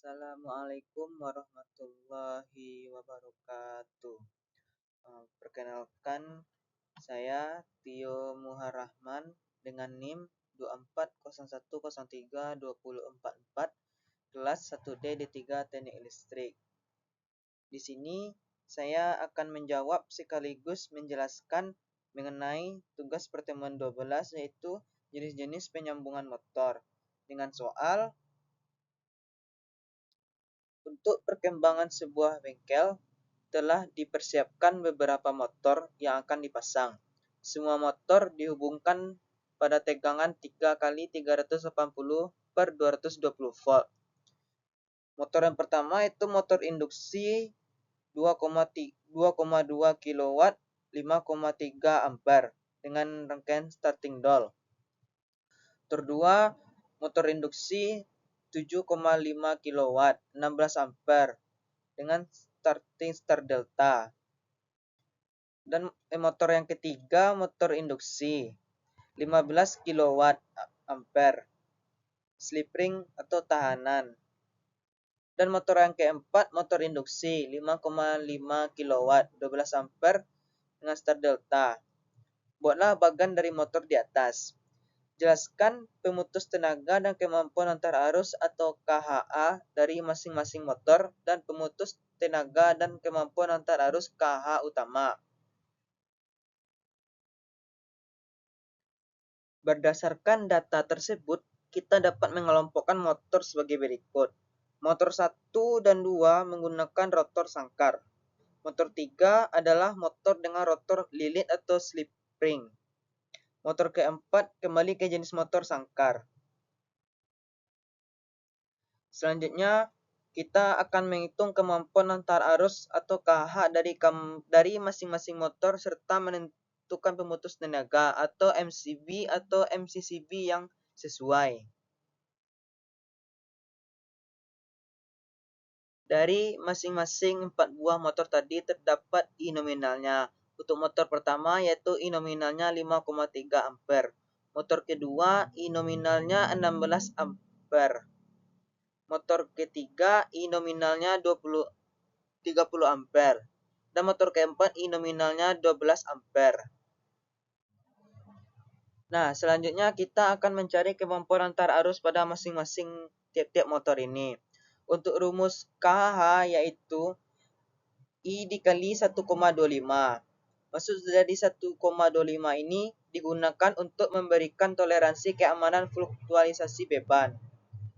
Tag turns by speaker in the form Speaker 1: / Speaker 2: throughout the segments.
Speaker 1: Assalamualaikum warahmatullahi wabarakatuh. Perkenalkan, saya Tio Muharrahman dengan NIM 2401032044 kelas 1D D3 Teknik Listrik. Di sini saya akan menjawab sekaligus menjelaskan mengenai tugas pertemuan 12, yaitu jenis-jenis penyambungan motor dengan soal untuk perkembangan sebuah bengkel telah dipersiapkan beberapa motor yang akan dipasang. Semua motor dihubungkan pada tegangan 3x380/220 volt. Motor yang pertama itu motor induksi 2,2 kW 5,3 ampere dengan rangkaian starting doll. Motor 2 motor induksi 7,5 kW 16 ampere dengan starting start delta. Dan motor yang ketiga motor induksi 15 kW ampere slip ring atau tahanan. Dan motor yang keempat motor induksi 5,5 kW 12 ampere dengan start delta. Buatlah bagan dari motor di atas. Jelaskan pemutus tenaga dan kemampuan antar arus atau KHA dari masing-masing motor dan pemutus tenaga dan kemampuan antar arus KH utama. Berdasarkan data tersebut, kita dapat mengelompokkan motor sebagai berikut. Motor 1 dan 2 menggunakan rotor sangkar. Motor 3 adalah motor dengan rotor lilit atau slip ring. Motor keempat kembali ke jenis motor sangkar. Selanjutnya, kita akan menghitung kemampuan antar arus atau KH dari masing-masing motor serta menentukan pemutus tenaga atau MCB atau MCCB yang sesuai. Dari masing-masing 4 buah motor tadi terdapat I nominalnya. Untuk motor pertama yaitu I nominalnya 5,3 ampere. Motor kedua I nominalnya 16 ampere. Motor ketiga I nominalnya 30 ampere. Dan motor keempat I nominalnya 12 ampere. Nah, selanjutnya kita akan mencari kemampuan antar arus pada masing-masing tiap-tiap motor ini. Untuk rumus KH yaitu I dikali 1,25. Maksud dari 1,25 ini digunakan untuk memberikan toleransi keamanan fluktualisasi beban.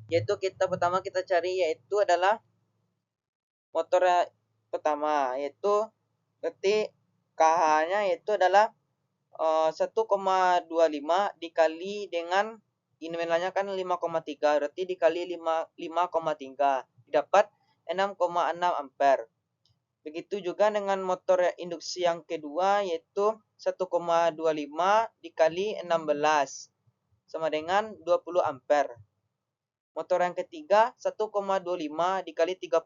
Speaker 1: Yaitu pertama kita cari yaitu adalah motor pertama, yaitu berarti KH-nya yaitu adalah 1,25 dikali dengan nominalnya kan 5,3, berarti dikali 5,3 dapat 6,6 ampere. Begitu juga dengan motor induksi yang kedua yaitu 1,25 dikali 16 sama dengan 20 ampere. Motor yang ketiga 1,25 dikali 30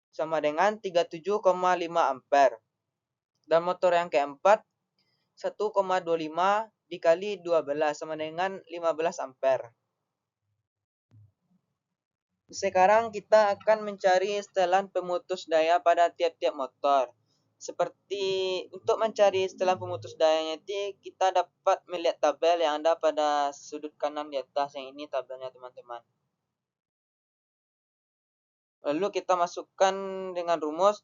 Speaker 1: sama dengan 37,5 ampere. Dan motor yang keempat 1,25 dikali 12 sama dengan 15 ampere. Sekarang kita akan mencari setelan pemutus daya pada tiap-tiap motor. Seperti untuk mencari setelan pemutus dayanya itu kita dapat melihat tabel yang ada pada sudut kanan di atas. Yang ini tabelnya teman-teman. Lalu kita masukkan dengan rumus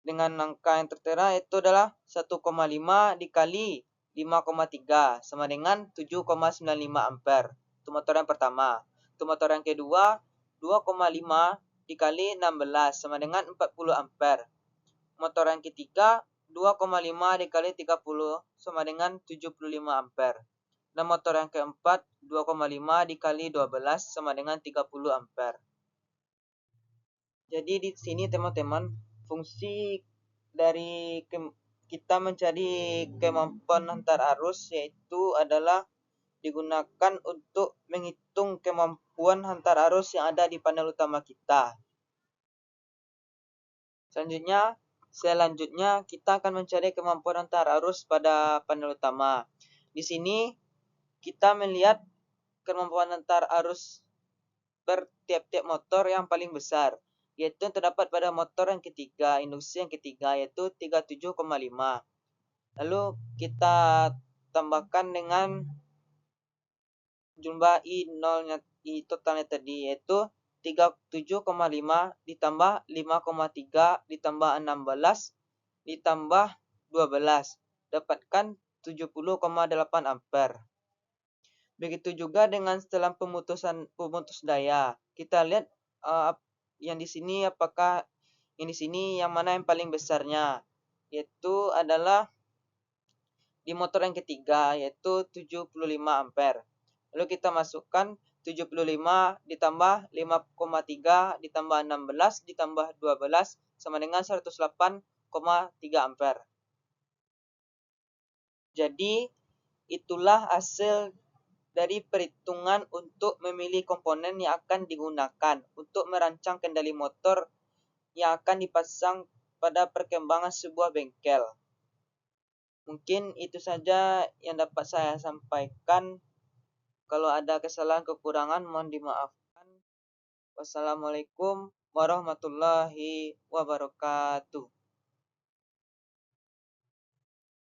Speaker 1: dengan angka yang tertera itu adalah 1,5 dikali 5,3 sama dengan 7,95 ampere. Itu motor yang pertama. Itu motor yang kedua 2,5 dikali 16 sama dengan 40 ampere. Motor yang ketiga 2,5 dikali 30 sama dengan 75 ampere. Dan motor yang keempat 2,5 dikali 12 sama dengan 30 ampere. Jadi di sini teman-teman, fungsi dari kita mencari kemampuan antar arus yaitu adalah digunakan untuk menghitung kemampuan antar arus yang ada di panel utama kita. Selanjutnya kita akan mencari kemampuan antar arus pada panel utama. Di sini kita melihat kemampuan antar arus per tiap-tiap motor yang paling besar, yaitu terdapat pada motor yang ketiga, induksi yang ketiga, yaitu 37,5. Lalu kita tambahkan dengan jumlah I0-nya, I totalnya tadi, yaitu 37,5 ditambah 5,3 ditambah 16 ditambah 12. Dapatkan 70,8 ampere. Begitu juga dengan setelah pemutus daya. Kita lihat yang di sini, apakah yang di sini yang mana yang paling besarnya, yaitu adalah di motor yang ketiga, yaitu 75 ampere. Lalu kita masukkan 75 ditambah 5,3 ditambah 16 ditambah 12 sama dengan 108,3 ampere. Jadi itulah hasil dari perhitungan untuk memilih komponen yang akan digunakan untuk merancang kendali motor yang akan dipasang pada perkembangan sebuah bengkel. Mungkin itu saja yang dapat saya sampaikan. Kalau ada kesalahan kekurangan mohon dimaafkan. Wassalamualaikum warahmatullahi wabarakatuh.